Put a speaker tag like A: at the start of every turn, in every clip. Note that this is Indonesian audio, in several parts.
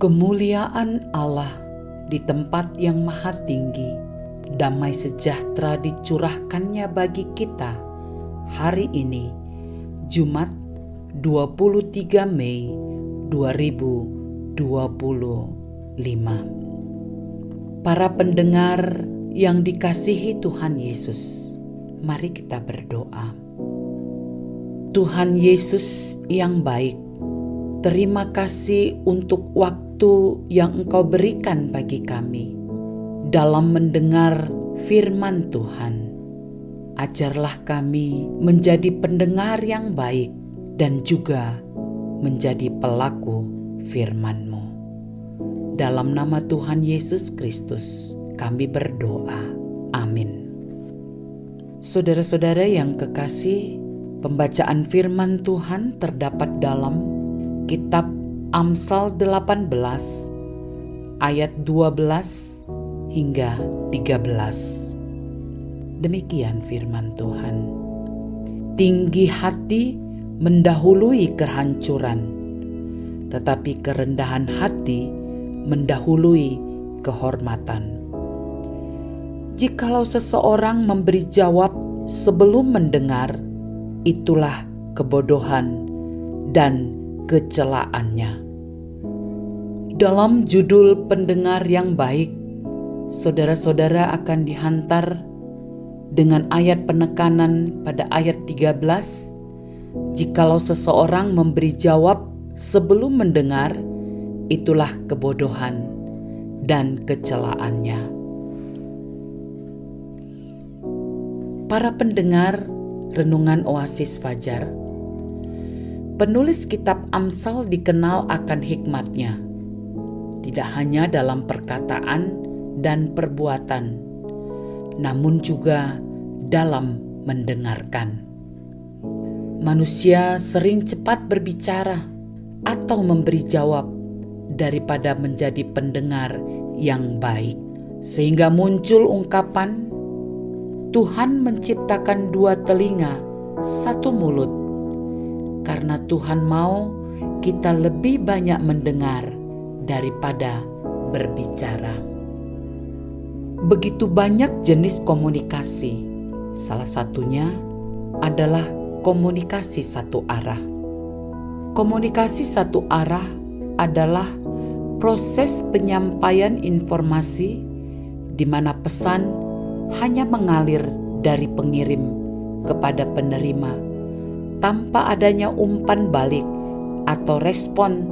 A: Kemuliaan Allah di tempat yang maha tinggi, damai sejahtera dicurahkannya bagi kita hari ini, Jumat 23 Mei 2025. Para pendengar yang dikasihi Tuhan Yesus, mari kita berdoa. Tuhan Yesus yang baik, terima kasih untuk waktu yang Engkau berikan bagi kami dalam mendengar firman Tuhan. Ajarlah kami menjadi pendengar yang baik dan juga menjadi pelaku firman-Mu. Dalam nama Tuhan Yesus Kristus kami berdoa. Amin. Saudara-saudara yang kekasih, pembacaan firman Tuhan terdapat dalam Kitab Amsal 18 ayat 12 hingga 13. Demikian firman Tuhan. Tinggi hati mendahului kehancuran, tetapi kerendahan hati mendahului kehormatan. Jikalau seseorang memberi jawab sebelum mendengar, itulah kebodohan dan kecelaannya. Dalam judul pendengar yang baik, saudara-saudara akan dihantar dengan ayat penekanan pada ayat 13. Jikalau seseorang memberi jawab sebelum mendengar, itulah kebodohan dan kecelaannya. Para pendengar Renungan Oasis Fajar, penulis kitab Amsal dikenal akan hikmatnya, tidak hanya dalam perkataan dan perbuatan, namun juga dalam mendengarkan. Manusia sering cepat berbicara atau memberi jawab daripada menjadi pendengar yang baik, sehingga muncul ungkapan, Tuhan menciptakan dua telinga, satu mulut, karena Tuhan mau kita lebih banyak mendengar daripada berbicara. Begitu banyak jenis komunikasi, salah satunya adalah komunikasi satu arah. Komunikasi satu arah adalah proses penyampaian informasi di mana pesan hanya mengalir dari pengirim kepada penerima tanpa adanya umpan balik atau respon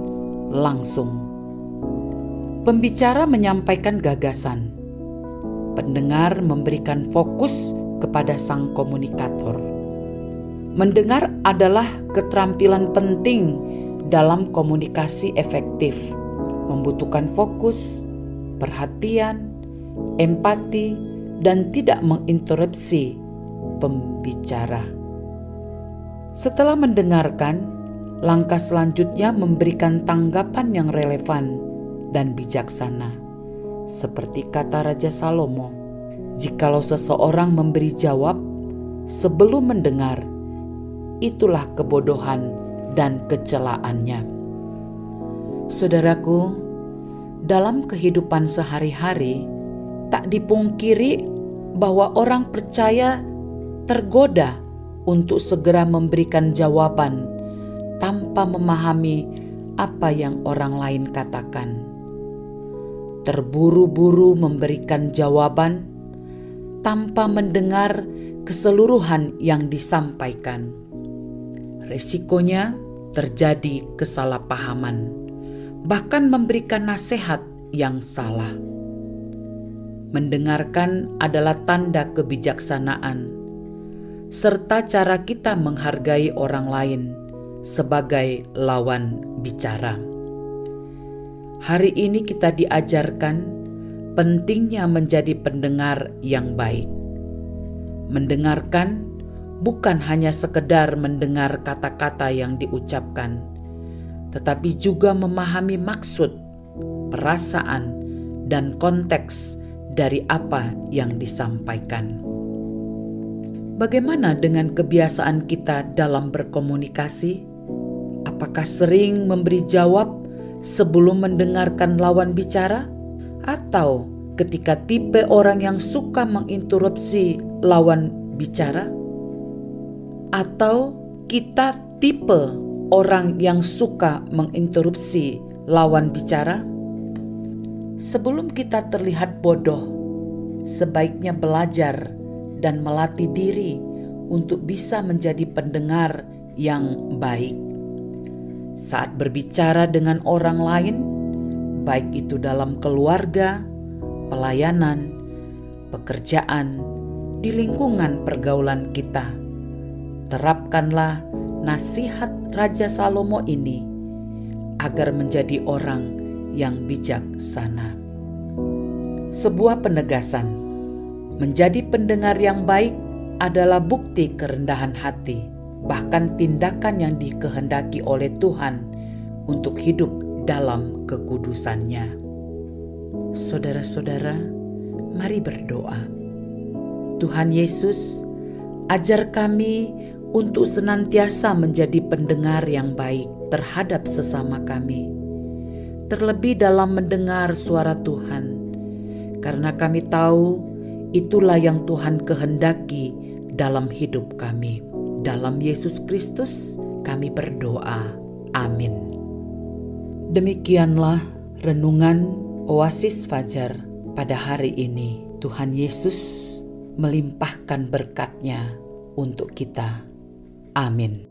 A: langsung. Pembicara menyampaikan gagasan, pendengar memberikan fokus kepada sang komunikator. Mendengar adalah keterampilan penting dalam komunikasi efektif, membutuhkan fokus, perhatian, empati, dan tidak menginterupsi pembicara. Setelah mendengarkan, langkah selanjutnya memberikan tanggapan yang relevan dan bijaksana. Seperti kata Raja Salomo, jikalau seseorang memberi jawab sebelum mendengar, itulah kebodohan dan kecelaannya. Saudaraku, dalam kehidupan sehari-hari, tak dipungkiri bahwa orang percaya tergoda untuk segera memberikan jawaban tanpa memahami apa yang orang lain katakan. Terburu-buru memberikan jawaban tanpa mendengar keseluruhan yang disampaikan. Resikonya terjadi kesalahpahaman, bahkan memberikan nasihat yang salah. Mendengarkan adalah tanda kebijaksanaan, serta cara kita menghargai orang lain sebagai lawan bicara. Hari ini kita diajarkan pentingnya menjadi pendengar yang baik. Mendengarkan bukan hanya sekedar mendengar kata-kata yang diucapkan, tetapi juga memahami maksud, perasaan, dan konteks dari apa yang disampaikan. Bagaimana dengan kebiasaan kita dalam berkomunikasi? Apakah sering memberi jawab sebelum mendengarkan lawan bicara? Atau ketika tipe orang yang suka menginterupsi lawan bicara? Atau kita tipe orang yang suka menginterupsi lawan bicara? Sebelum kita terlihat bodoh, sebaiknya belajar dan melatih diri untuk bisa menjadi pendengar yang baik. Saat berbicara dengan orang lain, baik itu dalam keluarga, pelayanan, pekerjaan, di lingkungan pergaulan kita, terapkanlah nasihat Raja Salomo ini agar menjadi orang yang bijaksana. Sebuah penegasan, menjadi pendengar yang baik adalah bukti kerendahan hati, bahkan tindakan yang dikehendaki oleh Tuhan untuk hidup dalam kekudusannya. Saudara-saudara, mari berdoa. Tuhan Yesus, ajar kami untuk senantiasa menjadi pendengar yang baik terhadap sesama kami, terlebih dalam mendengar suara Tuhan, karena kami tahu itulah yang Tuhan kehendaki dalam hidup kami. Dalam Yesus Kristus kami berdoa. Amin. Demikianlah renungan Oasis Fajar pada hari ini. Tuhan Yesus melimpahkan berkat-Nya untuk kita. Amin.